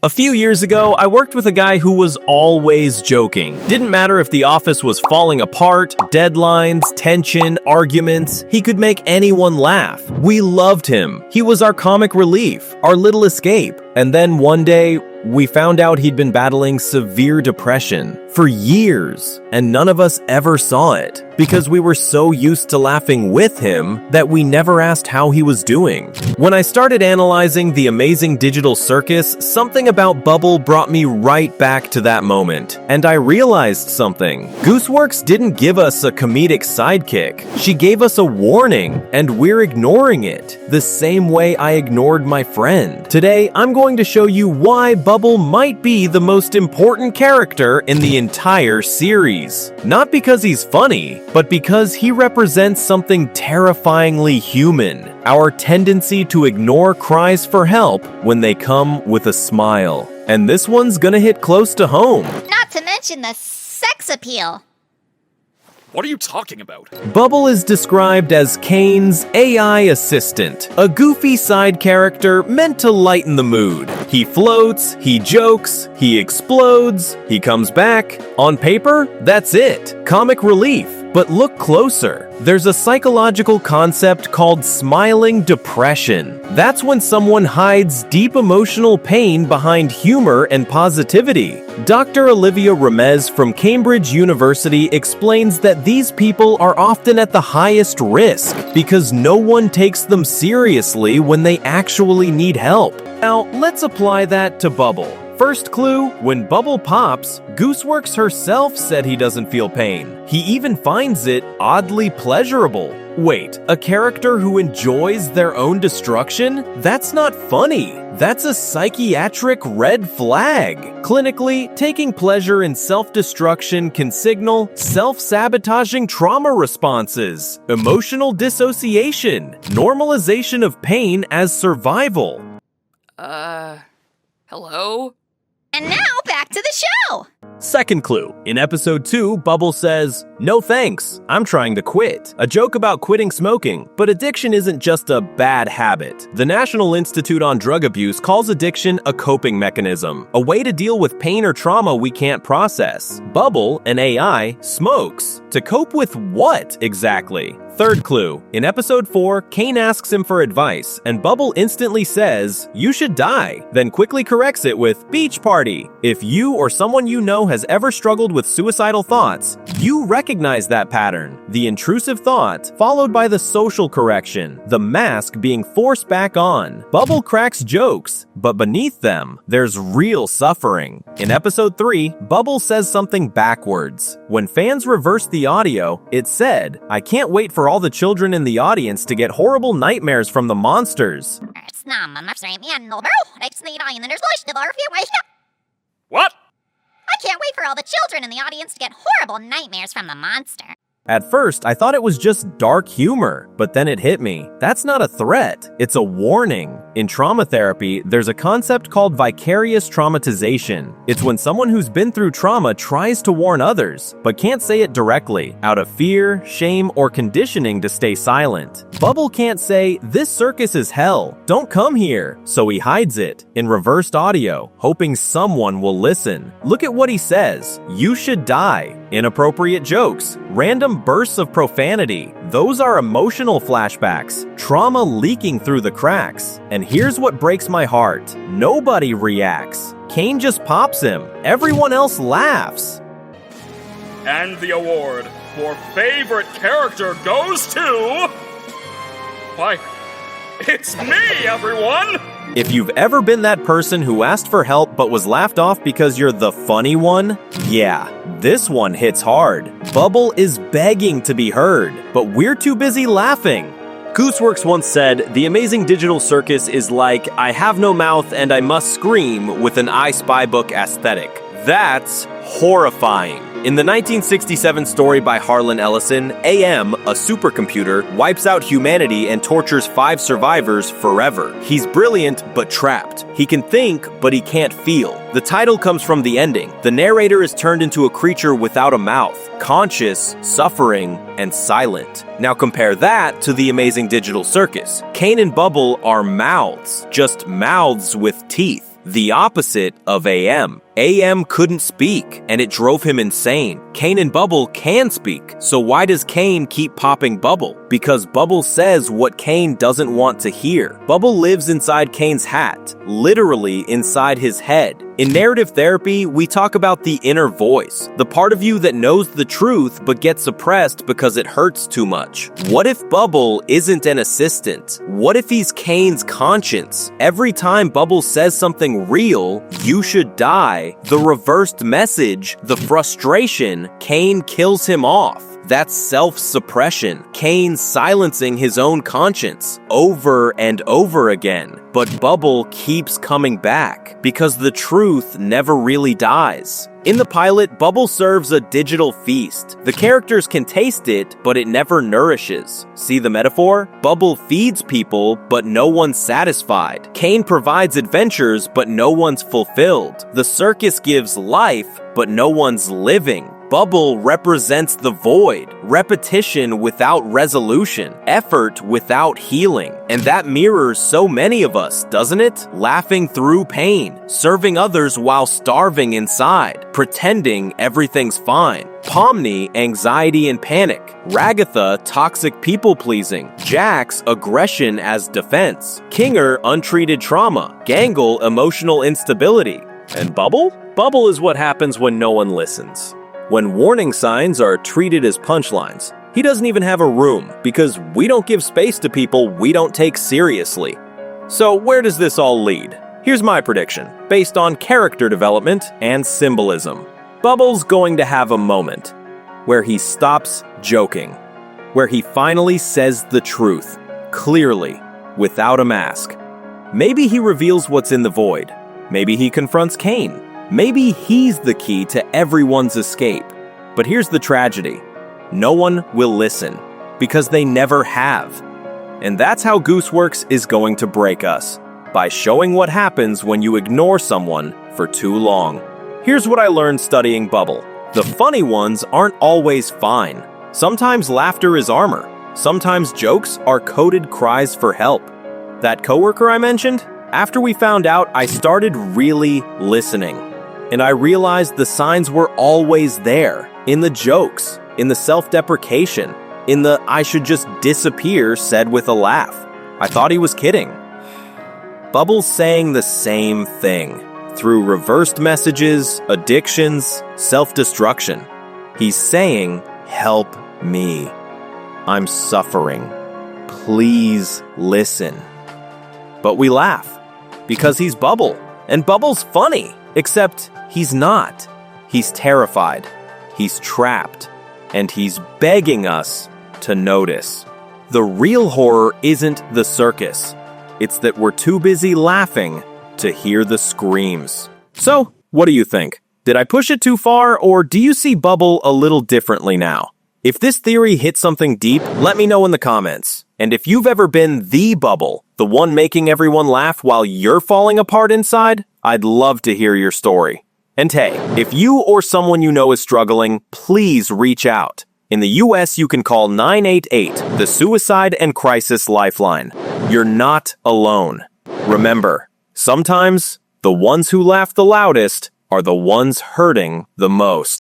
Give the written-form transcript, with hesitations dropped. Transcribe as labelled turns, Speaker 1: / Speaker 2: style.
Speaker 1: A few years ago, I worked with a guy who was always joking. Didn't matter if the office was falling apart, deadlines, tension, arguments, he could make anyone laugh. We loved him. He was our comic relief, our little escape. And then one day, we found out he'd been battling severe depression for years, and none of us ever saw it because we were so used to laughing with him that we never asked how he was doing. When I started analyzing the Amazing Digital Circus, something about Bubble brought me right back to that moment, and I realized something. gooseworx didn't give us a comedic sidekick. She gave us a warning, and we're ignoring it, the same way I ignored my friend. Today, I'm going to show you why Bubble might be the most important character in the entire series. Not because he's funny, but because he represents something terrifyingly human. Our tendency to ignore cries for help when they come with a smile. And this one's gonna hit close to home.
Speaker 2: Not to mention the sex appeal.
Speaker 3: What are you talking about?
Speaker 1: Bubble is described as Kane's AI assistant, a goofy side character meant to lighten the mood. He floats, he jokes, he explodes, he comes back. On paper, that's it. Comic relief. But look closer. There's a psychological concept called smiling depression. That's when someone hides deep emotional pain behind humor and positivity. Dr. Olivia Ramez from Cambridge University explains that these people are often at the highest risk because no one takes them seriously when they actually need help. Now, let's apply that to Bubble. First clue, when Bubble pops, gooseworx herself said he doesn't feel pain. He even finds it oddly pleasurable. Wait, a character who enjoys their own destruction? That's not funny. That's a psychiatric red flag. Clinically, taking pleasure in self-destruction can signal self-sabotaging trauma responses, emotional dissociation, normalization of pain as survival.
Speaker 4: Hello?
Speaker 2: And now back to the show.
Speaker 1: Second clue. In episode 2, Bubble says, "No thanks, I'm trying to quit." A joke about quitting smoking, but addiction isn't just a bad habit. The National Institute on Drug Abuse calls addiction a coping mechanism, a way to deal with pain or trauma we can't process. Bubble, an AI, smokes. To cope with what exactly? Third clue. In episode 4, Kane asks him for advice, and Bubble instantly says, "You should die," then quickly corrects it with "beach party." If you or someone you know has ever struggled with suicidal thoughts, you recognize that pattern. The intrusive thought, followed by the social correction, the mask being forced back on. Bubble cracks jokes, but beneath them, there's real suffering. In episode 3, Bubble says something backwards. When fans reversed the audio, it said, "I can't wait for all the children in the audience to get horrible nightmares from the monsters."
Speaker 3: What?
Speaker 2: I can't wait for all the children in the audience to get horrible nightmares from the monster.
Speaker 1: At first, I thought it was just dark humor, but then it hit me. That's not a threat, it's a warning. In trauma therapy, there's a concept called vicarious traumatization. It's when someone who's been through trauma tries to warn others, but can't say it directly, out of fear, shame, or conditioning to stay silent. Bubble can't say, "This circus is hell, don't come here," so he hides it in reversed audio, hoping someone will listen. Look at what he says. "You should die." Inappropriate jokes, random bursts of profanity. Those are emotional flashbacks, trauma leaking through the cracks. And here's what breaks my heart. Nobody reacts. Kane just pops him. Everyone else laughs.
Speaker 3: And the award for favorite character goes to... Why, it's me, everyone!
Speaker 1: If you've ever been that person who asked for help but was laughed off because you're the funny one, yeah, this one hits hard. Bubble is begging to be heard, but we're too busy laughing. gooseworx once said, "The Amazing Digital Circus is like, I have no mouth and I must scream with an I Spy book aesthetic." That's horrifying. In the 1967 story by Harlan Ellison, AM, a supercomputer, wipes out humanity and tortures 5 survivors forever. He's brilliant, but trapped. He can think, but he can't feel. The title comes from the ending. The narrator is turned into a creature without a mouth, conscious, suffering, and silent. Now compare that to the Amazing Digital Circus. Kane and Bubble are mouths, just mouths with teeth. The opposite of AM. AM couldn't speak, and it drove him insane. Cain and Bubble can speak, so why does Cain keep popping Bubble? Because Bubble says what Cain doesn't want to hear. Bubble lives inside Cain's hat, literally inside his head. In narrative therapy, we talk about the inner voice, the part of you that knows the truth but gets suppressed because it hurts too much. What if Bubble isn't an assistant? What if he's Cain's conscience? Every time Bubble says something real, you should die, the reversed message, the frustration, Cain kills him off. That's self-suppression. Cain silencing his own conscience over and over again. But Bubble keeps coming back because the truth never really dies. In the pilot, Bubble serves a digital feast. The characters can taste it, but it never nourishes. See the metaphor? Bubble feeds people, but no one's satisfied. Cain provides adventures, but no one's fulfilled. The circus gives life, but no one's living. Bubble represents the void, repetition without resolution, effort without healing. And that mirrors so many of us, doesn't it? Laughing through pain, serving others while starving inside, pretending everything's fine. Pomni, anxiety and panic. Ragatha, toxic people-pleasing. Jax, aggression as defense. Kinger, untreated trauma. Gangle, emotional instability. And Bubble? Bubble is what happens when no one listens. When warning signs are treated as punchlines. He doesn't even have a room because we don't give space to people we don't take seriously. So where does this all lead? Here's my prediction, based on character development and symbolism. Bubble's going to have a moment where he stops joking, where he finally says the truth, clearly, without a mask. Maybe he reveals what's in the void. Maybe he confronts Cain. Maybe he's the key to everyone's escape. But here's the tragedy. No one will listen, because they never have. And that's how gooseworx is going to break us, by showing what happens when you ignore someone for too long. Here's what I learned studying Bubble. The funny ones aren't always fine. Sometimes laughter is armor. Sometimes jokes are coded cries for help. That coworker I mentioned? After we found out, I started really listening. And I realized the signs were always there, in the jokes, in the self-deprecation, in the I should just disappear said with a laugh. I thought he was kidding. Bubble's saying the same thing, through reversed messages, addictions, self-destruction. He's saying, help me. I'm suffering. Please listen. But we laugh, because he's Bubble, and Bubble's funny, except he's not. He's terrified, he's trapped, and he's begging us to notice. The real horror isn't the circus. It's that we're too busy laughing to hear the screams. So, what do you think? Did I push it too far, or do you see Bubble a little differently now? If this theory hit something deep, let me know in the comments. And if you've ever been the Bubble, the one making everyone laugh while you're falling apart inside, I'd love to hear your story. And hey, if you or someone you know is struggling, please reach out. In the US, you can call 988, the Suicide and Crisis Lifeline. You're not alone. Remember, sometimes the ones who laugh the loudest are the ones hurting the most.